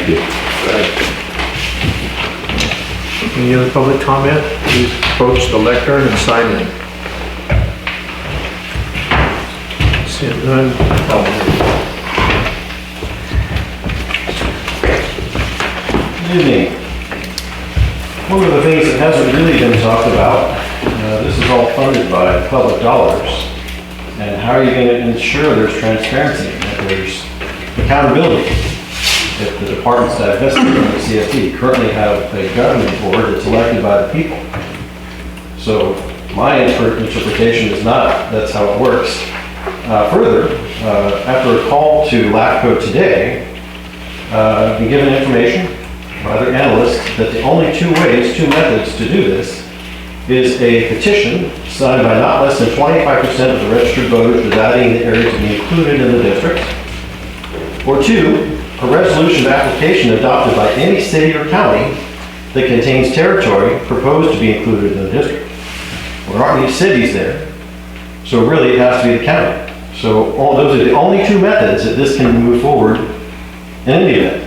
you. Any other public comment? Please approach the lectern and sign in. Seeing none. Good evening. One of the things that hasn't really been talked about, this is all funded by public dollars. And how are you going to ensure there's transparency, that there's accountability? If the departments that have vested in the C.S.D. currently have a governing board that's elected by the people. So my interpretation is not that's how it works. Further, after a call to LAFCO today, I've been given information by other analysts that the only two methods to do this is a petition signed by not less than 25% of the registered voters residing in the area to be included in the district, or two, a resolution of application adopted by any city or county that contains territory proposed to be included in the district. Well, there aren't any cities there, so really it has to be the county. So all those are the only two methods that this can move forward in any event.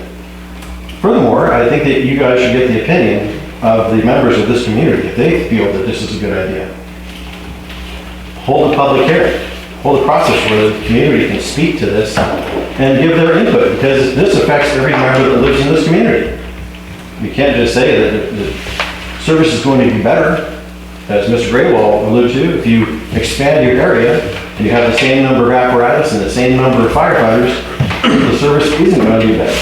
Furthermore, I think that you guys should get the opinion of the members of this community if they feel that this is a good idea. Hold a public hearing. Hold a process where the community can speak to this and give their input, because this affects every member that lives in this community. You can't just say that the service is going to be better, as Mr. Graywall alluded to. If you expand your area and you have the same number of apparatus and the same number of firefighters, the service isn't going to be better.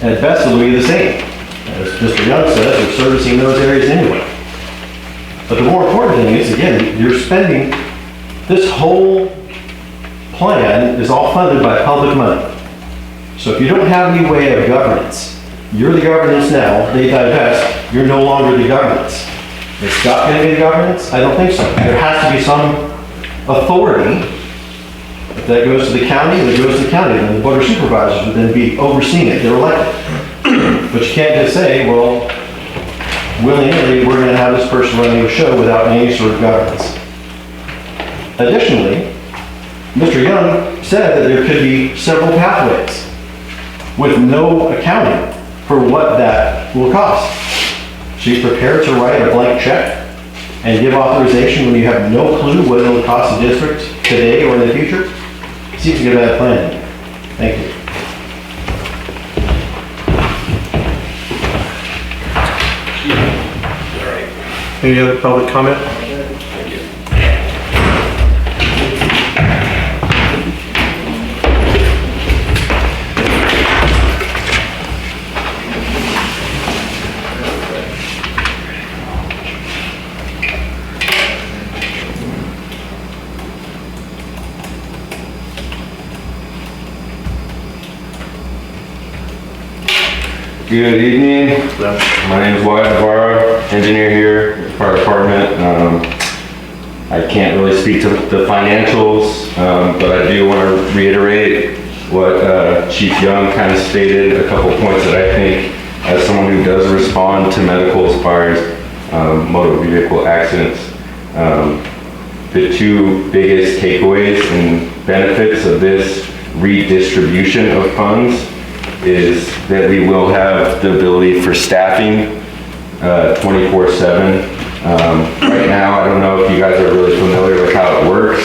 At best, it'll be the same. As Mr. Young says, we're servicing those areas anyway. But the more important thing is, again, you're spending, this whole plan is all funded by public money. So if you don't have any way of governance, you're the governance now, they divest, you're no longer the governance. Is Scott going to be the governance? I don't think so. There has to be some authority. If that goes to the county, then it goes to the county, and the board of supervisors would then be overseeing it. They're elected. But you can't just say, well, willy-nilly, we're going to have this person running the show without any sort of governance. Additionally, Mr. Young said that there could be several pathways with no accounting for what that will cost. She's prepared to write a blank check and give authorization when you have no clue what it will cost the district today or in the future. Seems to be a bad plan. Thank you. Any other public comment? Good evening. My name is Wyatt Navarro, engineer here at the fire department. I can't really speak to the financials, but I do want to reiterate what Chief Young kind of stated, a couple points that I think, as someone who does respond to medical as far as motor vehicle accidents, the two biggest takeaways and benefits of this redistribution of funds is that we will have the ability for staffing 24/7. Right now, I don't know if you guys are really familiar with how it works,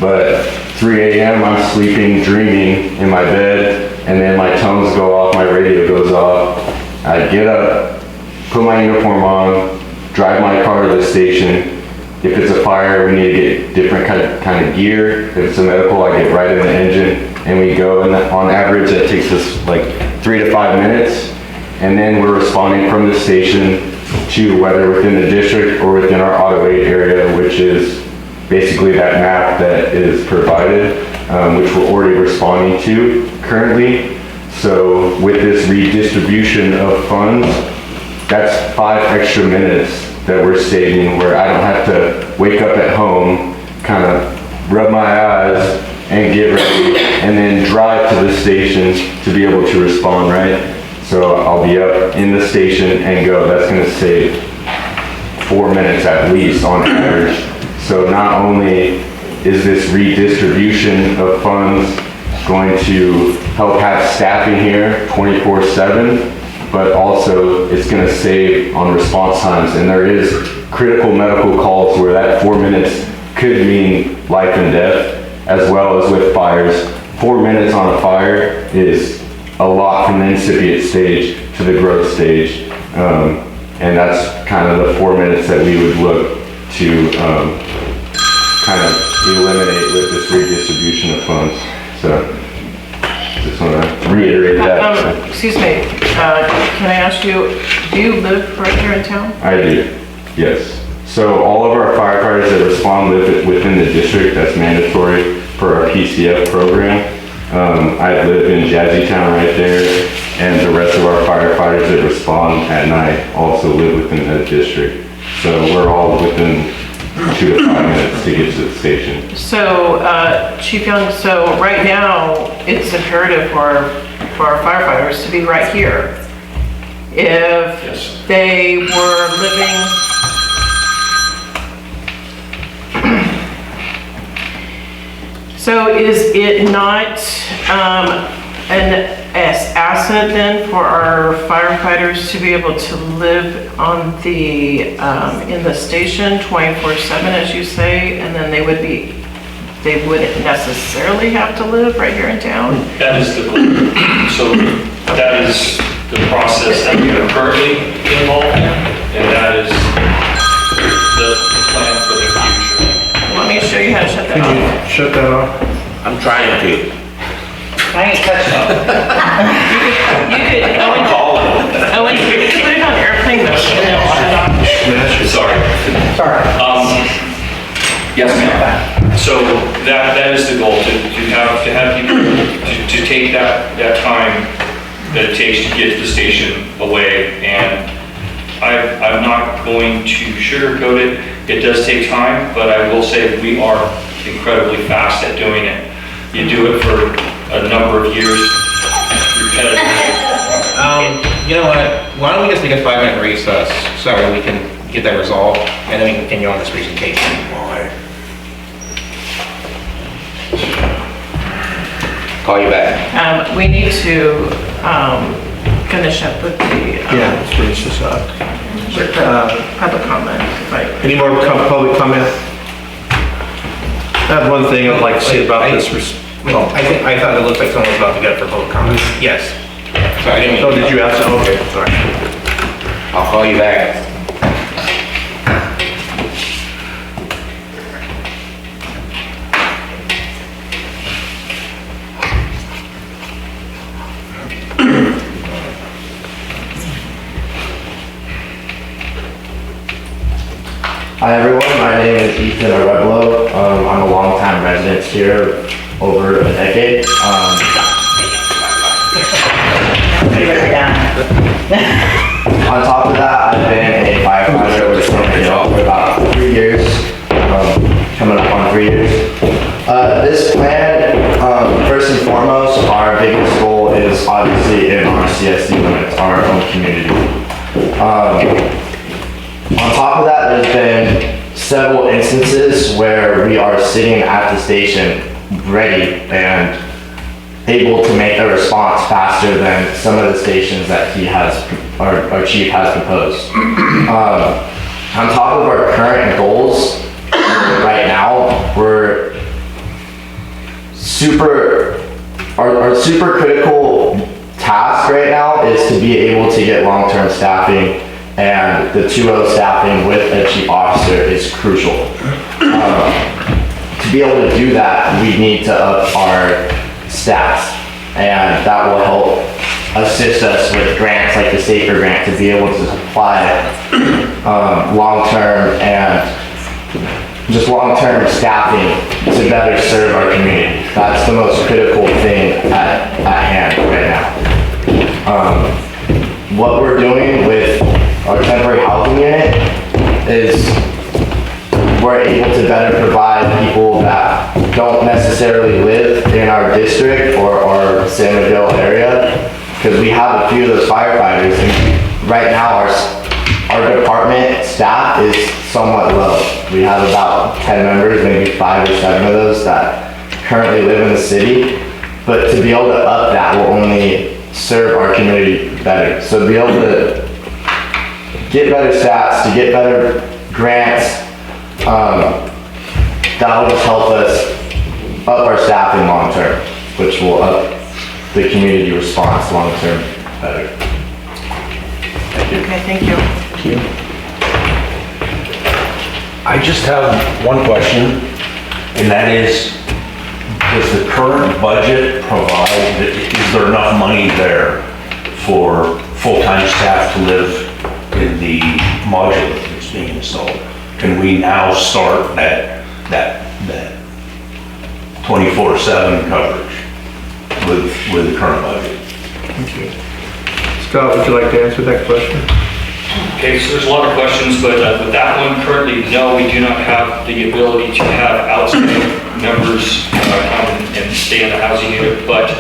but 3 a.m. I'm sleeping, dreaming in my bed, and then my tones go off, my radio goes off. I get up, put my uniform on, drive my car to the station. If it's a fire, we need to get different kind of gear. If it's a medical, I get right in the engine and we go. And on average, that takes us like 3 to 5 minutes. And then we're responding from the station to whether within the district or within our auto aid area, which is basically that map that is provided, which we're already responding to currently. So with this redistribution of funds, that's 5 extra minutes that we're saving, where I don't have to wake up at home, kind of rub my eyes and get ready, and then drive to the station to be able to respond, right? So I'll be up in the station and go. That's gonna save 4 minutes at least on average. So not only is this redistribution of funds going to help have staffing here 24/7, but also it's going to save on response times. And there is critical medical calls where that 4 minutes could mean life and death, as well as with fires. 4 minutes on a fire is a lot from the incipient stage to the growth stage. And that's kind of the 4 minutes that we would look to kind of eliminate with this redistribution of funds. So just want to reiterate that. Excuse me, can I ask you, do you live right here in town? I do, yes. So all of our firefighters that respond live within the district. That's mandatory for our PCF program. I live in Jazzytown right there, and the rest of our firefighters that respond at night also live within that district. So we're all within 2 to 5 minutes to get to the station. So, Chief Young, so right now, it's imperative for our firefighters to be right here. If Yes. they were living, so is it not an asset then for our firefighters to be able to live on the, in the station 24/7, as you say, and then they wouldn't necessarily have to live right here in town? That is the goal. So that is the process that we are currently involved in, and that is the plan for the future. Let me show you how to shut that Can off. you shut that off? I'm trying to. I ain't touching it. You could, Owen, you could put it on airplane mode and it'll shut off. Smash it. Sorry. Yes, ma'am. So that is the goal, to have people to take that time that it takes to get the station away. And I'm not going to sugarcoat it. It does take time, but I will say we are incredibly fast at doing it. You do it for a number of years, repetitively. You know what? Why don't we just take a 5-minute recess so that we can get that resolved, and then we can continue on this presentation. Call you back. We need to, finish up with the, Yeah, let's finish this up. with the public comment, if I. Any more public comment? I have one thing I'd like to say about this. Oh, I thought it looked like someone was about to get up for public comment. Yes. Sorry, I didn't mean. oh, did you ask? Oh, okay, sorry. I'll call you back. Hi everyone, my name is Ethan Areblo. I'm a longtime resident here, over a decade. On top of that, I've been a firefighter with SMCSD for about 3 years, coming up on 3 years. This plan, first and foremost, our biggest goal is obviously in our C.S.D. limits, our own community. On top of that, there's been several instances where we are sitting at the station ready and able to make a response faster than some of the stations that our chief has proposed. On top of our current goals, right now, our super critical task right now is to be able to get long-term staffing, and the 2.0 staffing with a chief officer is crucial. To be able to do that, we need to up our stats, and that will help assist us with grants like the SAFER grant to be able to supply long-term and just long-term staffing to better serve our community. That's the most critical thing at hand right now. What we're doing with our temporary housing unit is we're able to better provide people that don't necessarily live in our district or our San Miguel area, because we have a few of those firefighters, and right now our department staff is somewhat low. We have about 10 members, maybe 5 or 7 of those that currently live in the city, but to be able to up that will only serve our community better. So to be able to get better stats, to get better grants, that'll just help us up our staffing long term, which will up the community response long term better. Okay, thank you. I just have one question, and that is, does the current budget provide, is there enough money there for full-time staff to live in the modular that's being installed? Can we now start that 24/7 coverage with the current budget? Scott, would you like to answer that question? Okay, so there's a lot of questions, but with that one, currently, no, we do not have the ability to have outside members come and stay in the housing unit, but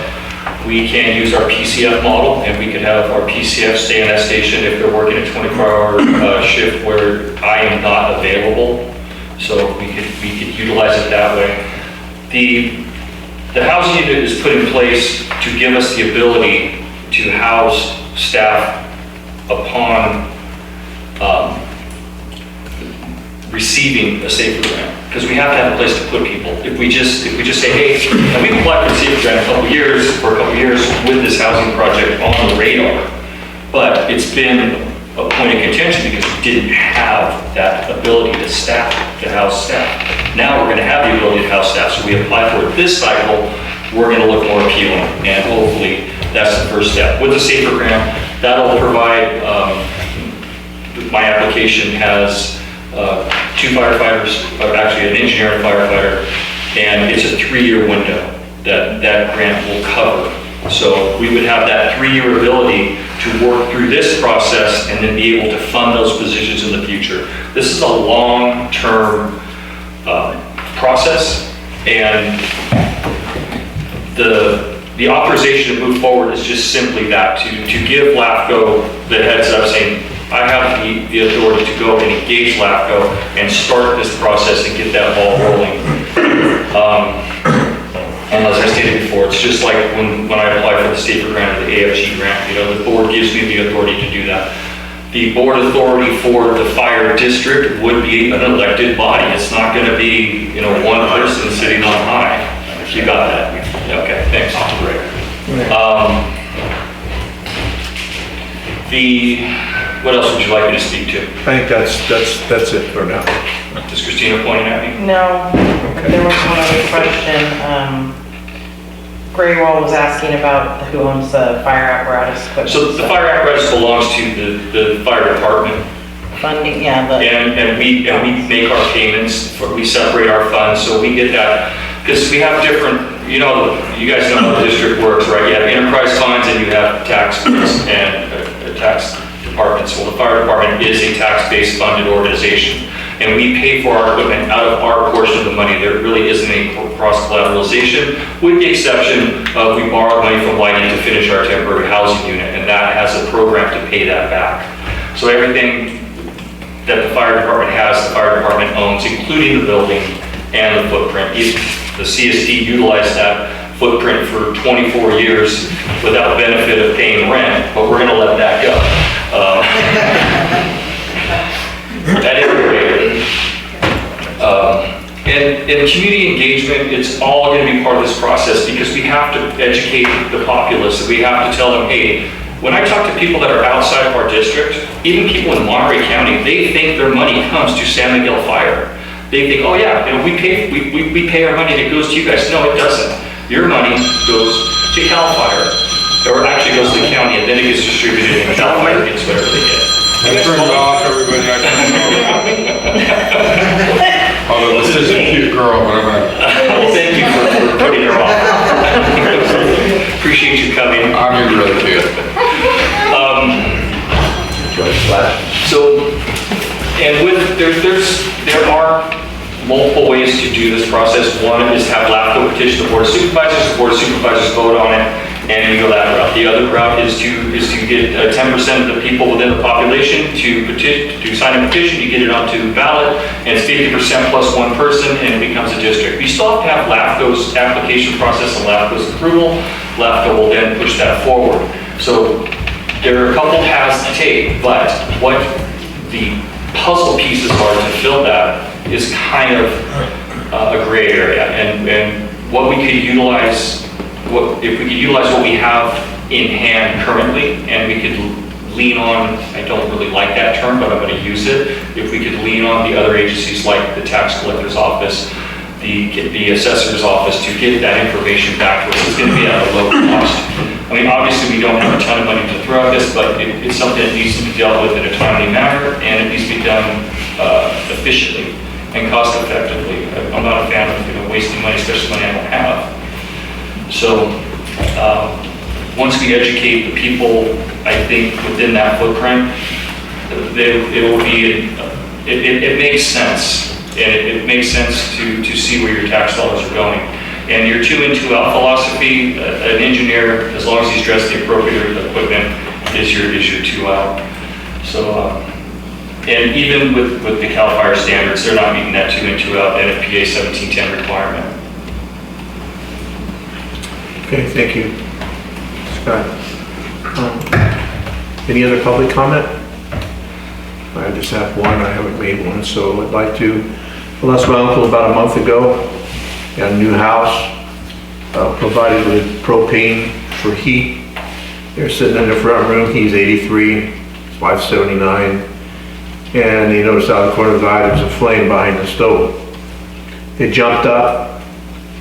we can use our PCF model, and we could have our PCF stay in that station if they're working a 24-hour shift where I am not available. So we could utilize it that way. The housing unit is put in place to give us the ability to house staff upon receiving a safer grant, because we have to have a place to put people. If we just say, hey, and we've applied for the safer grant for a couple years with this housing project on the radar, but it's been a point of contention because we didn't have that ability to house staff. Now we're going to have the ability to house staff, so we apply for it this cycle. We're going to look more appealing, and hopefully that's the first step. With the safer grant, that'll provide, my application has 2 firefighters, actually an engineer and a firefighter, and it's a 3-year window that grant will cover. So we would have that 3-year ability to work through this process and then be able to fund those positions in the future. This is a long-term process, and the authorization to move forward is just simply that, to give LAFCO the heads up saying, I have the authority to go and engage LAFCO and start this process and get that ball rolling. And as I stated before, it's just like when I applied for the safer grant or the AFG grant, the board gives me the authority to do that. The board authority for the fire district would be an elected body. It's not going to be, one person sitting on high. You got that? Okay, thanks. What else would you like me to speak to? I think that's it for now. Is Christina pointing at me? No, but there was one other question. Graywall was asking about who owns the fire apparatus equipment. So the fire apparatus belongs to the fire department. Funding, yeah, And we make our payments, we separate our funds, so we get that. Because we have different, you guys know how the district works, right? You have enterprise funds and you have tax funds and tax departments. Well, the fire department is a tax-based funded organization, and we pay for our equipment out of our portion of the money. There really isn't any cross-collateralization, with the exception of we borrow money from Whiting to finish our temporary housing unit, and that has a program to pay that back. So everything that the fire department has, the fire department owns, including the building and the footprint. The C.S.D. utilized that footprint for 24 years without benefit of paying rent, but we're going to let that go. At any rate, and community engagement, it's all going to be part of this process because we have to educate the populace. We have to tell them, hey, when I talk to people that are outside of our district, even people in Monterey County, they think their money comes to San Miguel Fire. They think, oh yeah, we pay our money and it goes to you guys. No, it doesn't. Your money goes to CAL FIRE, or actually goes to the county, and then it gets distributed, and CAL FIRE gets whatever they get. Turn it off, everybody. Although this is a cute girl, but I'm gonna. Well, thank you for putting her on. Appreciate you coming. I mean, really cute. So, and there are multiple ways to do this process. One is have LAFCO petition the Board of Supervisors vote on it, and we go that route. The other route is to get 10% of the people within the population to sign a petition, you get it onto the ballot, and it's 50% plus one person, and it becomes a district. We still have to have LAFCO's application process and LAFCO's approval. LAFCO will then push that forward. So there are a couple paths to take, but what the puzzle pieces are to fill that is kind of a gray area, and what we could utilize, if we could utilize what we have in hand currently, and we could lean on, I don't really like that term, but I'm going to use it, if we could lean on the other agencies like the tax collector's office, the assessor's office to get that information back to us, it's going to be at a low cost. I mean, obviously we don't have a ton of money to throw at this, but it's something that needs to be dealt with in a timely manner, and it needs to be done efficiently and cost effectively. I'm not a fan of wasting money, especially money I don't have. So once we educate the people, I think within that footprint, it makes sense. And it makes sense to see where your tax dollars are going. And your 2 in, 2 out philosophy, an engineer, as long as he's dressed the appropriate equipment, is your 2 out. So, and even with the CAL FIRE standards, they're not meeting that 2 in, 2 out NFPA 1710 requirement. Okay, thank you, Scott. Any other public comment? I just have one, I haven't made one, so I'd like to, well, that's my uncle about a month ago, got a new house, provided with propane for heat. They're sitting in the front room, he's 83, his wife's 79, and he noticed out of the corner of the eye there was a flame behind the stove. They jumped up,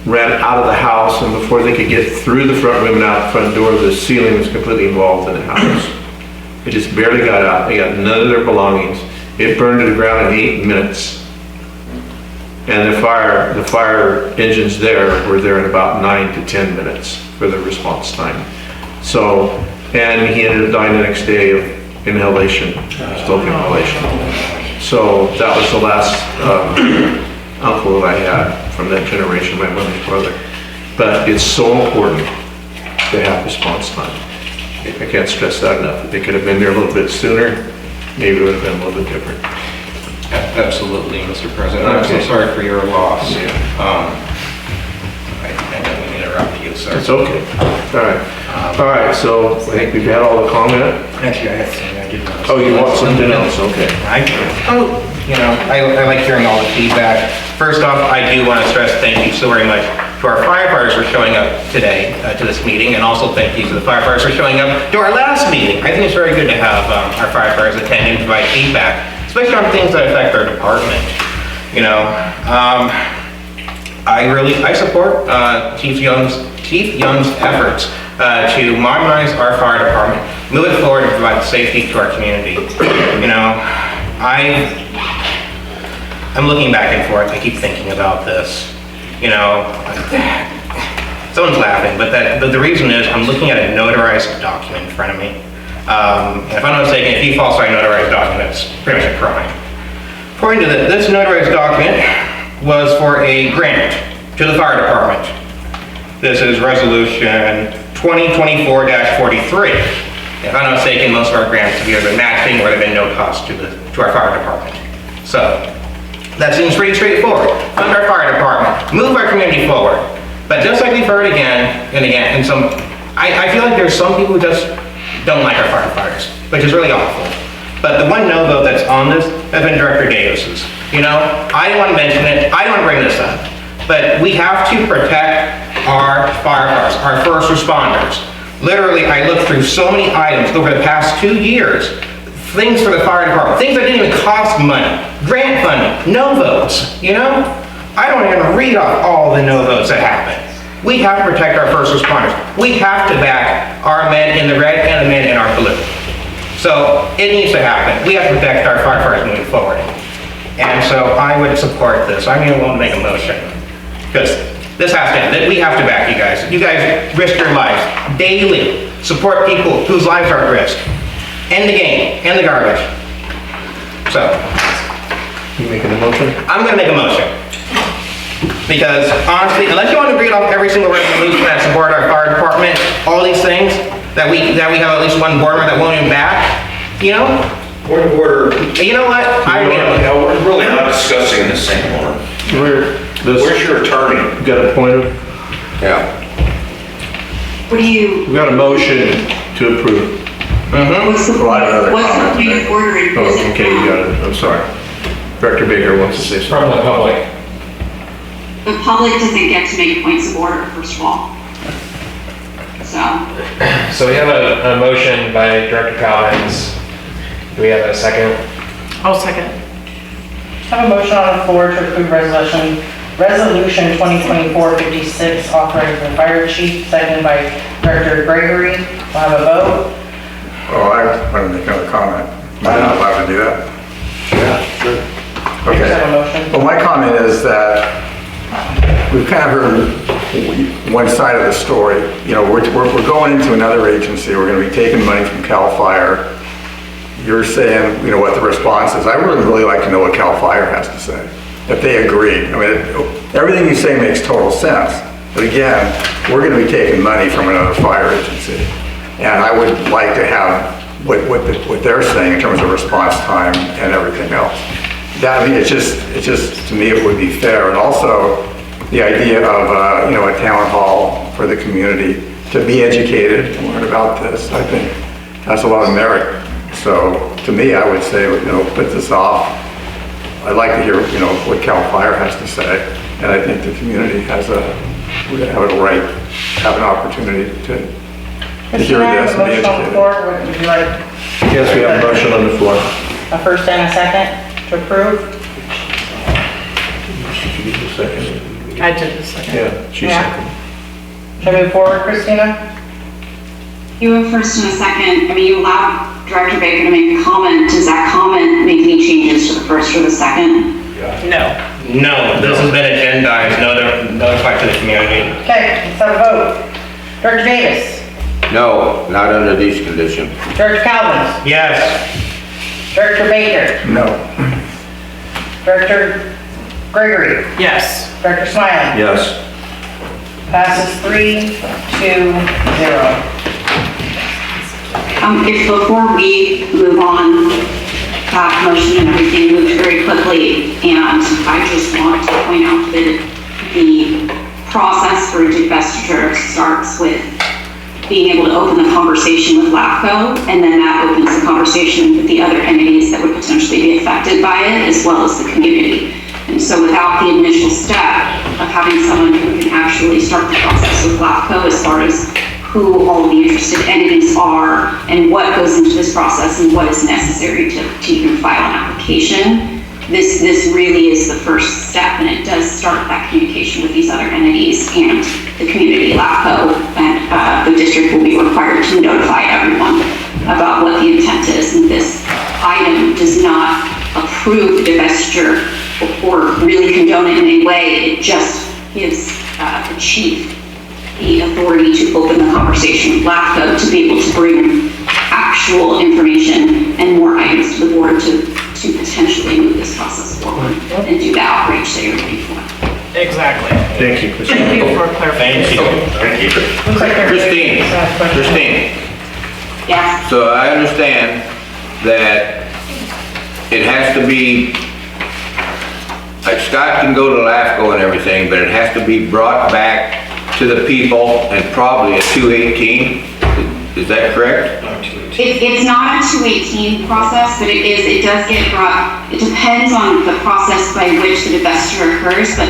ran out of the house, and before they could get through the front room and out the front door, the ceiling was completely involved in the house. They just barely got out. They got none of their belongings. It burned to the ground in 8 minutes. And the fire engines there were there in about 9 to 10 minutes for the response time. So, and he ended up dying the next day of inhalation, stroke inhalation. So that was the last uncle that I had from that generation, my mother's brother. But it's so important to have response time. I can't stress that enough. If they could have been there a little bit sooner, maybe it would have been a little bit different. Absolutely, Mr. President. I'm so sorry for your loss. Yeah. I didn't mean to interrupt you, sir. It's okay. All right, so I think we've had all the comment. Actually, I had something I didn't know. Oh, you want something else? Okay. I like hearing all the feedback. First off, I do want to stress thank you so very much to our firefighters for showing up today to this meeting, and also thank you to the firefighters for showing up to our last meeting. I think it's very good to have our firefighters attend and provide feedback, especially on things that affect our department. I support Chief Young's efforts to modernize our fire department, move it forward, and provide safety to our community. I'm looking back and forth. I keep thinking about this. Someone's laughing, but the reason is I'm looking at a notarized document in front of me. And if I'm not mistaken, if you falsify a notarized document, it's pretty much a crime. According to this notarized document was for a grant to the fire department. This is resolution 2024-43. If I'm not mistaken, most of our grants have either been matching or there have been no cost to our fire department. So that seems pretty straightforward. Fund our fire department, move our community forward. But just like we've heard again and again, and I feel like there's some people who just don't like our firefighters, which is really awful. But the one no vote that's on this has been Director Davis's. I didn't want to mention it, I don't want to bring this up, but we have to protect our firefighters, our first responders. Literally, I looked through so many items over the past 2 years, things for the fire department, things that didn't even cost money, grant funding, no votes, I don't even read off all the no votes that happen. We have to protect our first responders. We have to back our men in the red and the men in our blue. So it needs to happen. We have to protect our firefighters moving forward. And so I would support this. I'm going to make a motion. Because this has to end. We have to back you guys. You guys risk your lives daily. Support people whose lives are at risk. End the game. End the garbage. So. You making a motion? I'm going to make a motion. Because honestly, unless you want to read off every single resolution that support our fire department, department, all these things, that we have at least one board member that won't even back, you know? Point of order. You know what? We're really not discussing the same one. Where's your attorney? You got a point of, Yeah. What do you, we got a motion to approve. what's the Well, I have another point comment. of order? and who's it Oh, okay, you got it, I'm sorry. Director Baker wants to say something. From the public. The public doesn't get to make points of order, first of all. So, So we have a motion by Director Calvins. Do we have a second? I'll second. Have a motion on the floor to approve resolution 2024-56, authorizing the fire chief, seconded by Director Gregory. We'll have a vote. Oh, I want to make another comment. Am I not allowed to do that? Yeah, sure. Just Okay. have a motion. Well, my comment is that we've kind of heard one side of the story. You know, we're going into another agency. We're going to be taking money from CAL FIRE. You're saying, you know, what the response is. I would really like to know what CAL FIRE has to say, if they agree. I mean, everything you say makes total sense. But again, we're going to be taking money from another fire agency. And I would like to have what they're saying in terms of response time and everything else. That, I mean, it's just, to me, it would be fair. And also, the idea of, you know, a town hall for the community to be educated and learn about this, I think has a lot of merit. So, to me, I would say, you know, put this off. I'd like to hear, you know, what CAL FIRE has to say. And I think the community would have a right, have an opportunity to hear Christina, this have and a be motion on the educated. floor. What would you like? Yes, we have a motion on the floor. A first and a second to approve? Should you get the second? I did the second. Yeah, she Yeah. seconded. Should I move forward, Christina? you have first and a second, I mean, you allowed Director Baker to make a comment. Does that comment make any changes to the first or the second? No. No, this has been agendized, notified to the community. Okay, let's have a vote. Director Davis? No, not under these conditions. Director Calvins? Yes. Director Baker? No. Director Gregory? Yes. Director Smiley? Yes. Passes 3-2-0. If before we move on, that motion and everything moved very quickly, and I just want to point out that the process for divestiture starts with being able to open the conversation with LAFCO, and then that opens the conversation with the other entities that would potentially be affected by it, as well as the community. And so without the initial step of having someone who can actually start the process with LAFCO as far as who all the interested entities are and what goes into this process and what is necessary to even file an application, this really is the first step, and it does start that communication with these other entities and the community. LAFCO and the district will be required to notify everyone about what the intent is, and this item does not approve the divestiture or really condone it in any way. It just gives the chief the authority to open the conversation with LAFCO to be able to bring actual information and more items to the board to potentially move this process forward and do the outreach that you're looking for. Exactly. Thank you, Christine. Thank you for clarification. Thank you. Looks like there- Christine, Yes, so I understand that it has to be, like Scott can go to LAFCO and everything, but it has to be brought back to the people and probably a 218. Is that correct? it's not a 218 process, but it does get brought, it depends on the process by which the divestiture occurs, but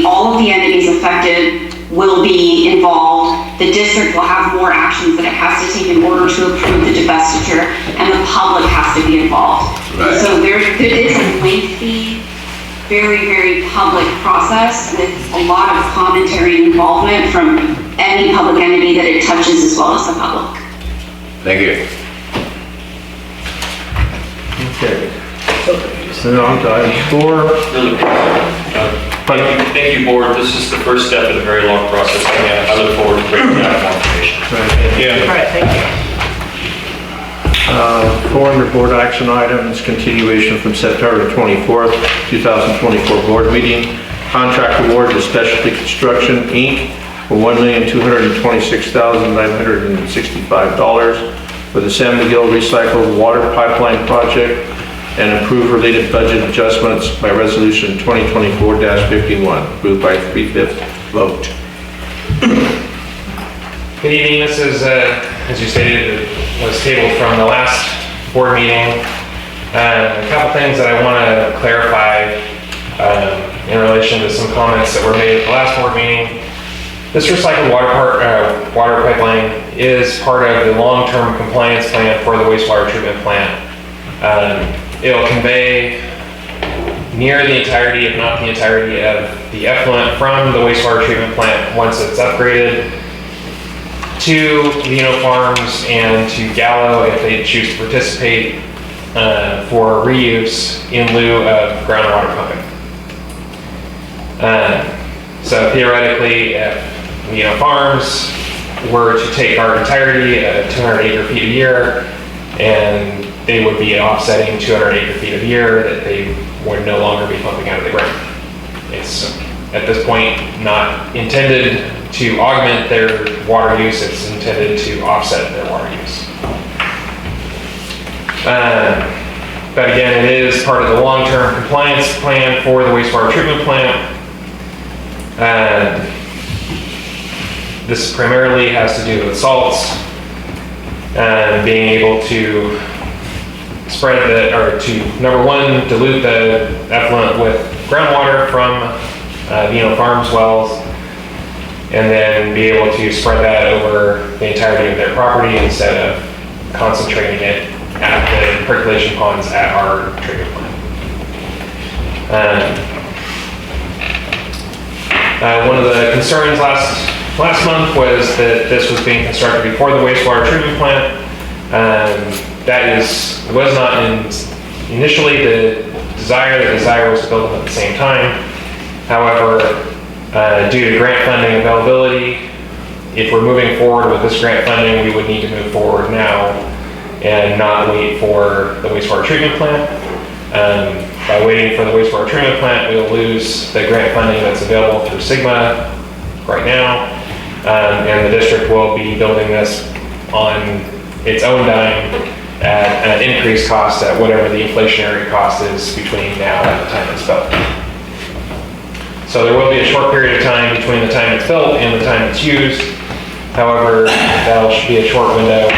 all of the entities affected will be involved. The district will have more actions that it has to take in order to approve the divestiture, and the public has to be involved. Right. So there is a lengthy, very, very public process with a lot of commentary and involvement from any public entity that it touches, as well as the public. Thank you. Okay. So now on to item 4. Really quick. Thank you, board. This is the first step in a very long process. I look forward to bringing back more information. All right, thank you. 4 under board action items, continuation from September 24th, 2024 board meeting. Contract award to Specialty Construction, Inc. for $1,226,965 for the San Miguel Recycled Water Pipeline Project and approve related budget adjustments by resolution 2024-51, approved by 3/5 vote. Good evening, this is, as you stated, it was tabled from the last board meeting. A couple things that I want to clarify in relation to some comments that were made at the last board meeting. This recycled water pipeline is part of the long-term compliance plan for the wastewater treatment plant. It'll convey near the entirety, if not the entirety, of the effluent from the wastewater treatment plant once it's upgraded to Vino Farms and to Gallo if they choose to participate for reuse in lieu of groundwater pumping. So theoretically, if Vino Farms were to take our entirety of 200 acre feet a year, and they would be offsetting 200 acre feet a year that they would no longer be pumping out of the ground. It's at this point not intended to augment their water use, it's intended to offset their water use. But again, it is part of the long-term compliance plan for the wastewater treatment plant. This primarily has to do with salts and being able to spread number one, dilute the effluent with groundwater from Vino Farms wells, and then be able to spread that over the entirety of their property instead of concentrating it at the percolation ponds at our treatment plant. One of the concerns last month was that this was being constructed before the wastewater treatment plant. That was not initially the desire. The desire was to build them at the same time. However, due to grant funding availability, if we're moving forward with this grant funding, we would need to move forward now and not wait for the wastewater treatment plant. By waiting for the wastewater treatment plant, we'll lose the grant funding that's available through Sigma right now, and the district will be building this on its own dime at an increased cost at whatever the inflationary cost is between now and the time it's built. So there will be a short period of time between the time it's built and the time it's used. However, that should be a short window.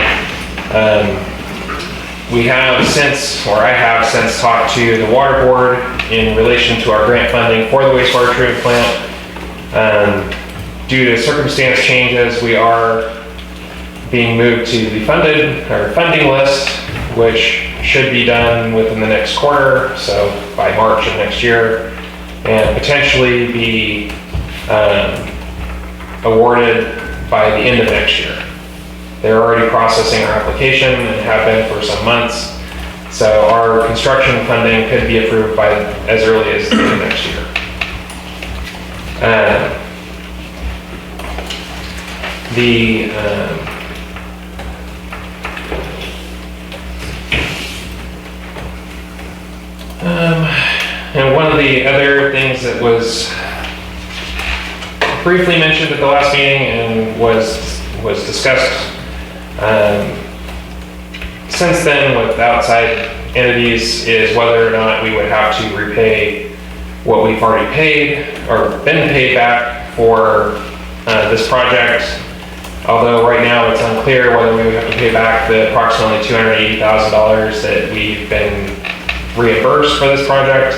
I have since talked to the water board in relation to our grant funding for the wastewater treatment plant. Due to circumstance changes, we are being moved to the funding list, which should be done within the next quarter, so by March of next year, and potentially be awarded by the end of next year. They're already processing our application and have been for some months, so our construction funding could be approved by as early as the end of next year. And one of the other things that was briefly mentioned at the last meeting and was discussed since then with outside entities is whether or not we would have to repay what we've already paid or been paid back for this project. Although right now it's unclear whether we would have to pay back the approximately $280,000 that we've been reimbursed for this project.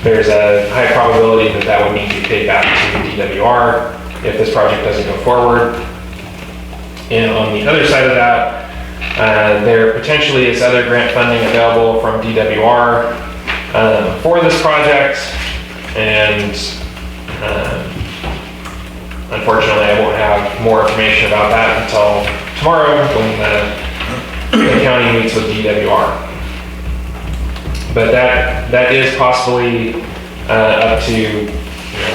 There's a high probability that that would need to be paid back to DWR if this project doesn't go forward. And on the other side of that, there potentially is other grant funding available from DWR for this project, and unfortunately I won't have more information about that until tomorrow when the county meets with DWR. But that is possibly up to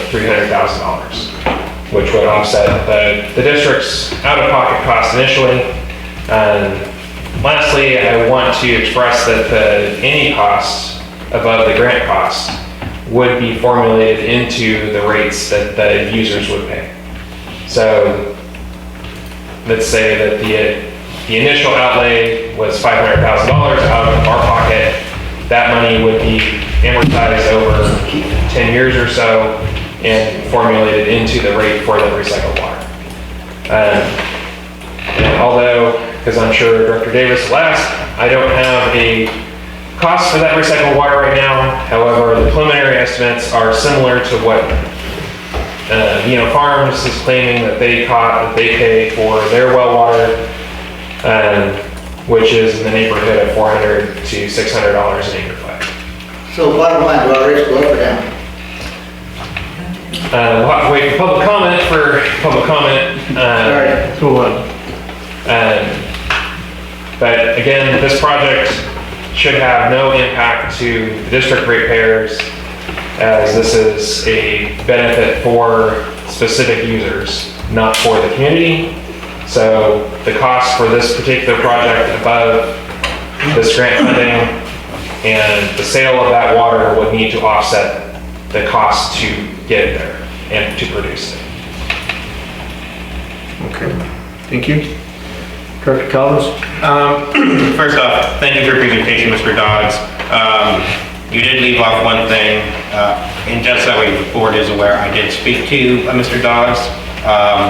$300,000, which would offset the district's out-of-pocket cost initially. Lastly, I want to express that any cost above the grant cost would be formulated into the rates that the users would pay. So let's say that the initial outlay was $500,000 out of our pocket. That money would be amortized over 10 years or so and formulated into the rate for the recycled water. And although, because I'm sure Director Davis will ask, I don't have a cost for that recycled water right now. However, the preliminary estimates are similar to what Farms is claiming that they pay for their well water, which is in the neighborhood of $400 to $600 an acre foot. So bottom line, do our rates go up or down? We'll have to wait for public comment. Sorry, go on. But again, this project should have no impact to the district ratepayers, as this is a benefit for specific users, not for the community. So the cost for this particular project above this grant funding and the sale of that water would need to offset the cost to get it there and to produce it. Okay, thank you. Director Collins? First off, thank you for your presentation, Mr. Dodds. You did leave off one thing, and just that way the board is aware, I did speak to Mr. Dodds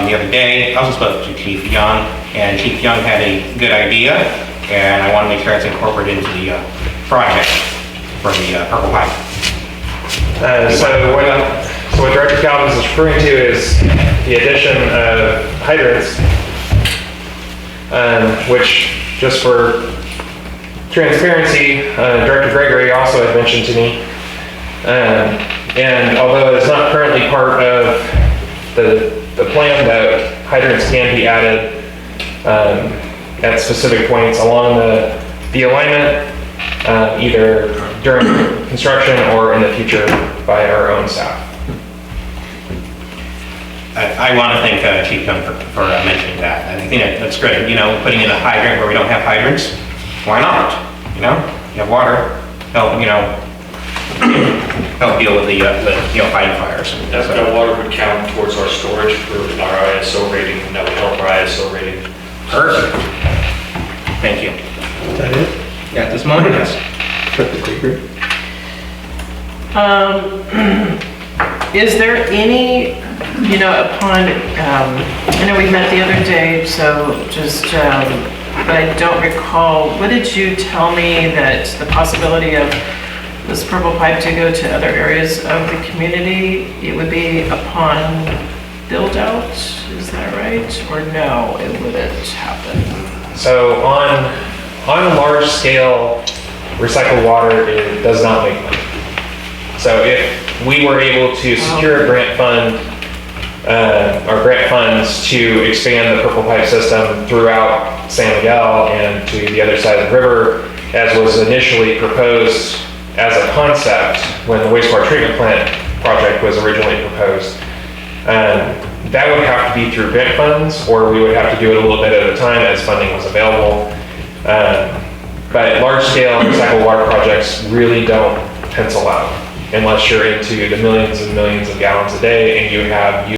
the other day. I also spoke to Chief Young, and Chief Young had a good idea, and I want to make sure it's incorporated into the project for the purple pipe. So what Director Calvin is referring to is the addition of hydrants, which, just for transparency, Director Gregory also had mentioned to me. And although it's not currently part of the plan, that hydrants can be added at specific points along the alignment, either during construction or in the future by our own staff. I want to thank Chief Young for mentioning that. I think that's great. Putting in a hydrant where we don't have hydrants, why not? You have water, help deal with the fighting fires. That water would count towards our storage for our ISO rating, and that would help our ISO rating. Perfect. Thank you. Is that it? Yeah, at this moment, yes. Director Gregory? Is there any, upon, I know we met the other day, so just, but I don't recall, what did you tell me that the possibility of this purple pipe to go to other areas of the community, it would be upon build out, is that right? Or no, it wouldn't happen? So on a large scale, recycled water, it does not make money. So if we were able to secure a grant fund, or grant funds to expand the purple pipe system throughout San Miguel and to the other side of the river, as was initially proposed as a concept when the wastewater treatment plant project was originally proposed, that would have to be through grant funds, or we would have to do it a little bit at a time as funding was available. But large-scale recycled water projects really don't pencil out unless you're into the millions and millions of gallons a day and you have